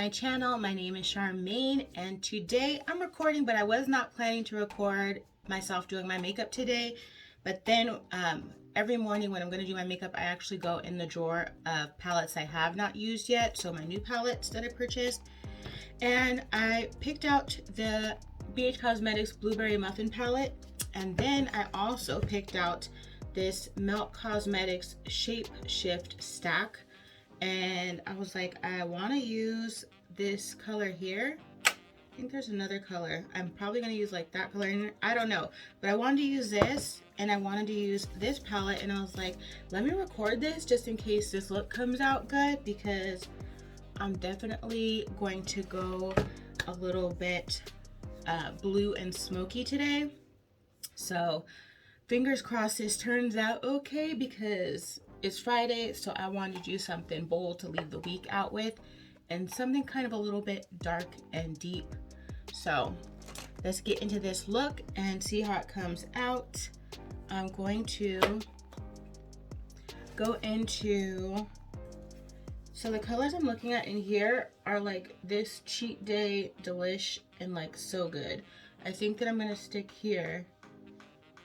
my channel. My name is Charmaine, and today I'm recording, but I was not planning to record myself doing my makeup today. But then every morning when I'm going to do my makeup, I actually go in the drawer of palettes I have not used yet, so my new palettes that I purchased. And I picked out the BH Cosmetics Blueberry Muffin palette, and then I also picked out this Milk Cosmetics Shape Shift stack. And I was like, I want to use this color here. I think there's another color. I'm probably going to use like that color. I don't know. But I wanted to use this, and I wanted to use this palette. And I was like, let me record this just in case this look comes out good, because I'm definitely going to go a little bit blue and smoky today. So fingers crossed this turns out okay, because it's Friday, so I wanted to do something bold to leave the week out with, and something kind of a little bit dark and deep. So let's get into this look and see how it comes out. I'm going to go into, so the colors I'm looking at in here are like this Cheat Day Delish and like So Good. I think that I'm going to stick here,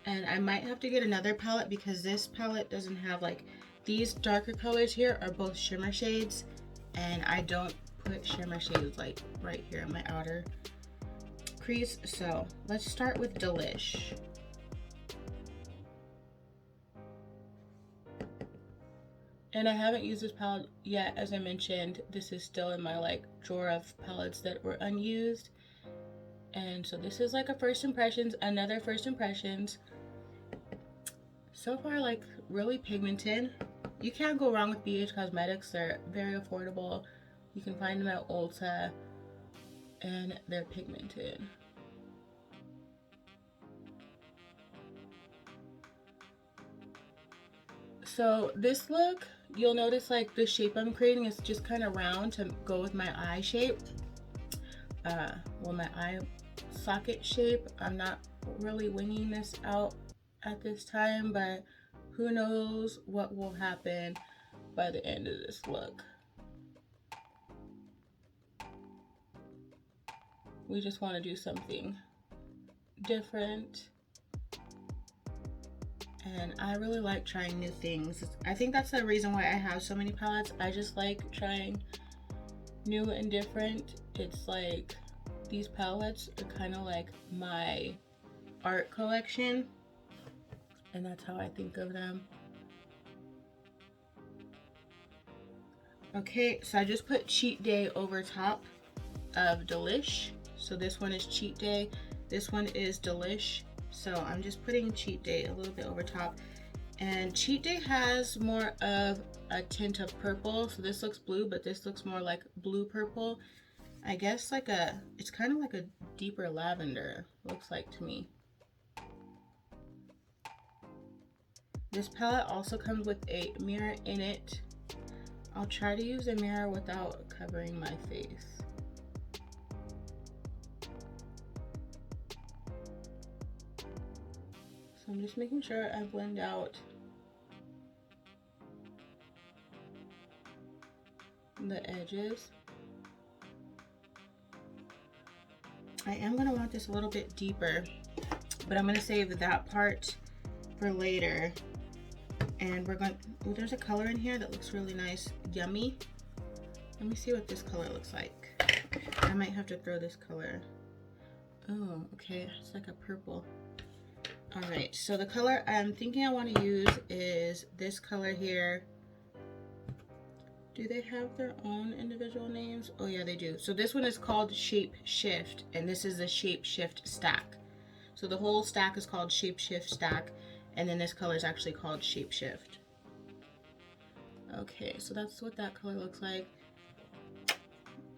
and I might have to get another palette because this palette doesn't have like, these darker colors here are both shimmer shades, and I don't put shimmer shades like right here in my outer crease. So let's start with Delish. And I haven't used this palette yet, as I mentioned. This is still in my like drawer of palettes that were unused. And so this is like a first impressions, another first impressions. So far, like really pigmented. You can't go wrong with BH Cosmetics. They're very affordable. You can find them at Ulta, and they're pigmented. So this look, you'll notice like the shape I'm creating is just kind of round to go with my eye shape. Well, my eye socket shape. I'm not really winging this out at this time, but who knows what will happen by the end of this look. We just want to do something different, and I really like trying new things. I think that's the reason why I have so many palettes. I just like trying new and different. It's like these palettes are kind of like my art collection, and that's how I think of them. Okay, so I just put Cheat Day over top of Delish. So this one is Cheat Day, this one is Delish. So I'm just putting Cheat Day a little bit over top. And Cheat Day has more of a tint of purple. So this looks blue, but this looks more like blue purple. I guess like it's kind of like a deeper lavender, looks like to me. This palette also comes with a mirror in it. I'll try to use a mirror without covering my face. So I'm just making sure I blend out the edges. I am going to want this a little bit deeper, but I'm going to save that part for later. And we're going to, there's a color in here that looks really nice, Yummy. Let me see what this color looks like. I might have to throw this color. Oh, okay, it's like a purple. All right, so the color I'm thinking I want to use is this color here. Do they have their own individual names? Oh yeah, they do. So this one is called Shape Shift, and this is the Shape Shift stack. So the whole stack is called Shape Shift stack, and then this color is actually called Shape Shift. Okay, so that's what that color looks like.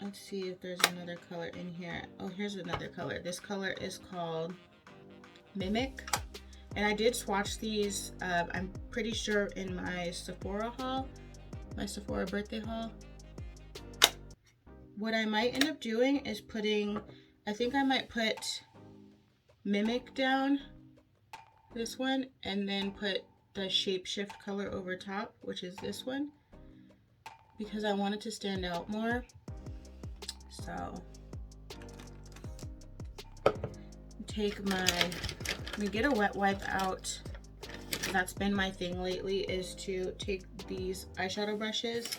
Let's see if there's another color in here. Oh, here's another color. This color is called Mimic. And I did swatch these, I'm pretty sure in my Sephora haul, my Sephora birthday haul. What I might end up doing is putting, I think I might put Mimic down, this one, and then put the Shape Shift color over top, which is this one, because I want it to stand out more. So take my, let me get a wet wipe out. That's been my thing lately, is to take these eyeshadow brushes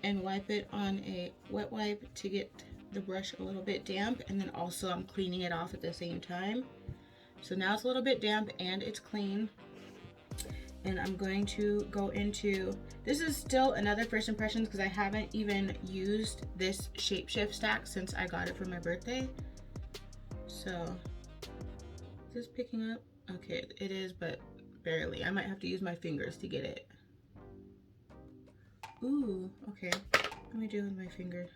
and wipe it on a wet wipe to get the brush a little bit damp, and then also I'm cleaning it off at the same time. So now it's a little bit damp and it's clean. And I'm going to go into, this is still another first impressions because I haven't even used this Shape Shift stack since I got it for my birthday. So, is this picking up? Okay, it is, but barely. I might have to use my fingers to get it. Ooh, okay. Let me do it with my finger.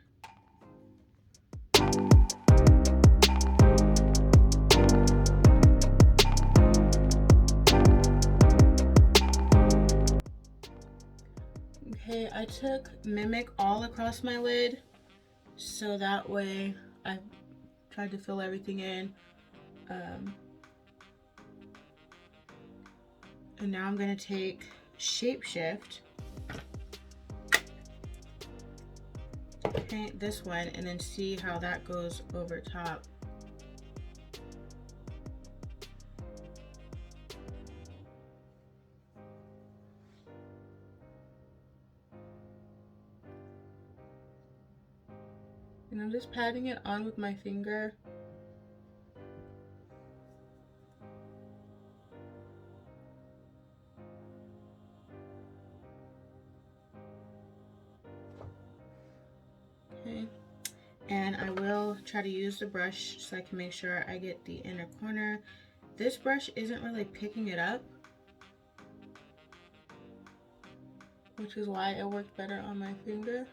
Okay, I took Mimic all across my lid, so that way I tried to fill everything in. And now I'm going to take Shape Shift, paint this one, and then see how that goes over top. And I'm just patting it on with my finger. Okay. And I will try to use the brush so I can make sure I get the inner corner. This brush isn't really picking it up, which is why it worked better on my finger.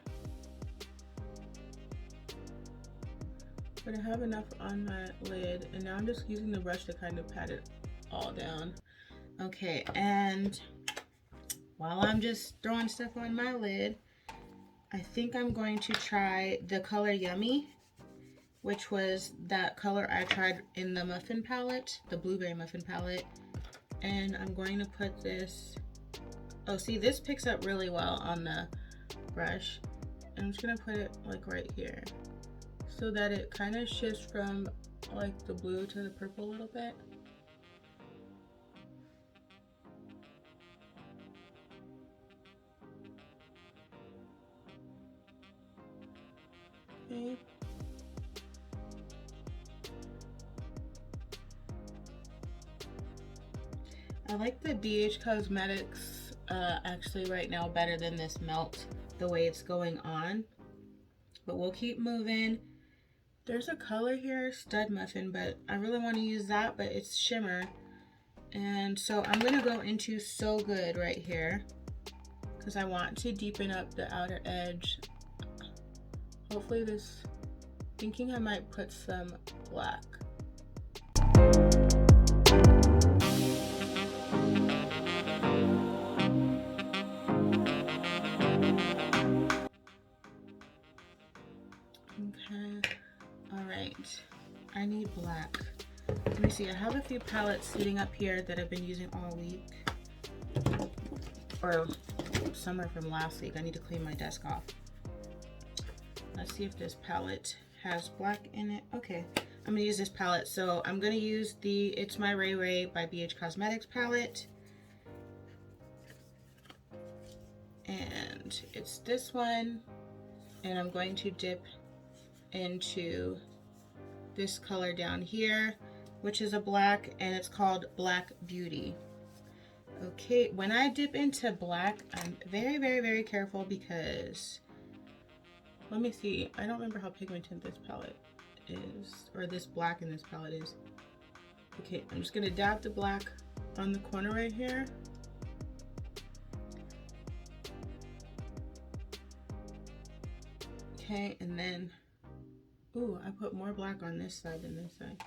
But I have enough on my lid, and now I'm just using the brush to kind of pat it all down. Okay, and while I'm just throwing stuff on my lid, I think I'm going to try the color Yummy, which was that color I tried in the Muffin palette, the Blueberry Muffin palette. And I'm going to put this, oh, see, this picks up really well on the brush. I'm just gonna put it like right here, so that it kind of shifts from like the blue to the purple a little bit. Okay. I like the BH Cosmetics actually right now better than this Melt, the way it's going on. But we'll keep moving. There's a color here, Stud Muffin, but I really want to use that, but it's shimmer. And so I'm going to go into So Good right here, because I want to deepen up the outer edge. Hopefully this, thinking I might put some black. Okay, all right, I need black. Let me see, I have a few palettes sitting up here that I've been using all week. Or some are from last week. I need to clean my desk off. Let's see if this palette has black in it. Okay, I'm gonna use this palette. So I'm gonna use the It's My Ray Ray by BH Cosmetics palette. And it's this one. And I'm going to dip into this color down here, which is a black, and it's called Black Beauty. Okay, when I dip into black, I'm very, very, very careful because, let me see, I don't remember how pigmented this palette is, or this black in this palette is. Okay, I'm just gonna dab the black on the corner right here. Okay, and then, ooh, I put more black on this side than this side.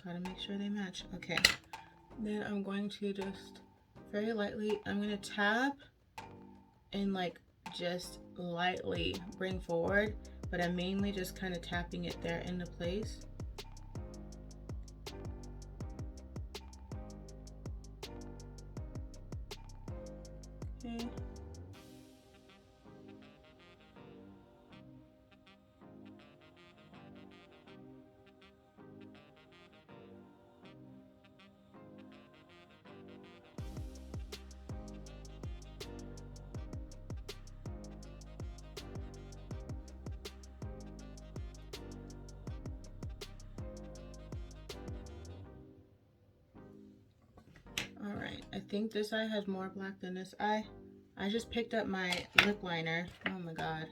Gotta make sure they match. Okay, then I'm going to just very lightly, I'm gonna tap and like just lightly bring forward, but I'm mainly just kind of tapping it there into place. Okay. think this eye has more black than this eye. I just picked up my lip liner. Oh my god.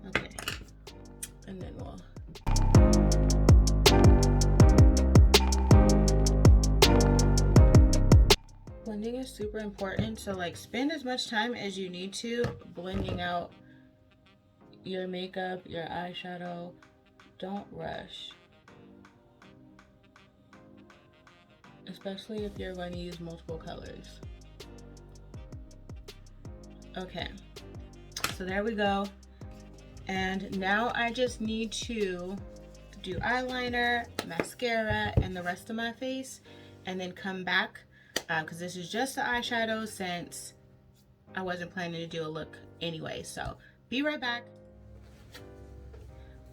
Okay. And then we'll... Blending is super important, so like spend as much time as you need to blending out your makeup, your eyeshadow. Don't rush. Especially if you're going to use multiple colors. Okay, so there we go. And now I just need to do eyeliner, mascara, and the rest of my face, and then come back because this is just the eyeshadow since I wasn't planning to do a look anyway. So be right back.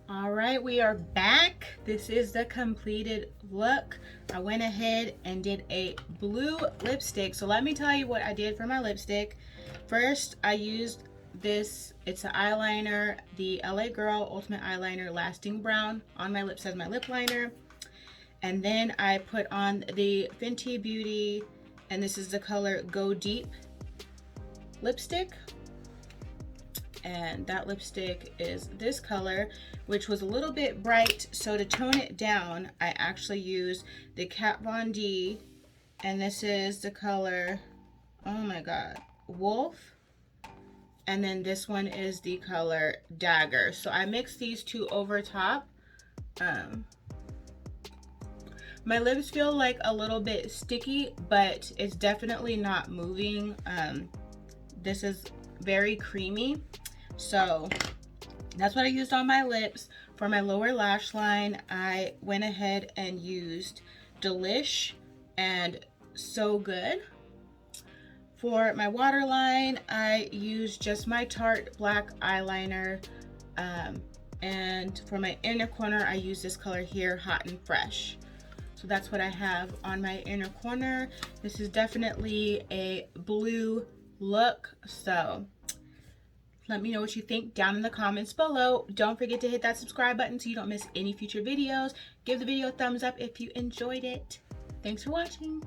All right, we are back. This is the completed look. I went ahead and did a blue lipstick. So let me tell you what I did for my lipstick. First, I used this, it's an eyeliner, the LA Girl Ultimate Eyeliner Lasting Brown on my lips as my lip liner. And then I put on the Fenty Beauty, and this is the color Go Deep lipstick. And that lipstick is this color, which was a little bit bright. So to tone it down, I actually used the Kat Von D, and this is the color, oh my god, Wolf. And then this one is the color Dagger. So I mixed these two over top. My lips feel like a little bit sticky, but it's definitely not moving. This is very creamy. So that's what I used on my lips. For my lower lash line, I went ahead and used Delish and So Good. For my waterline, I used just my Tarte black eyeliner. And for my inner corner, I use this color here, Hot and Fresh. So that's what I have on my inner corner. This is definitely a blue look. So let me know what you think down in the comments below. Don't forget to hit that subscribe button so you don't miss any future videos. Give the video a thumbs up if you enjoyed it. Thanks for watching.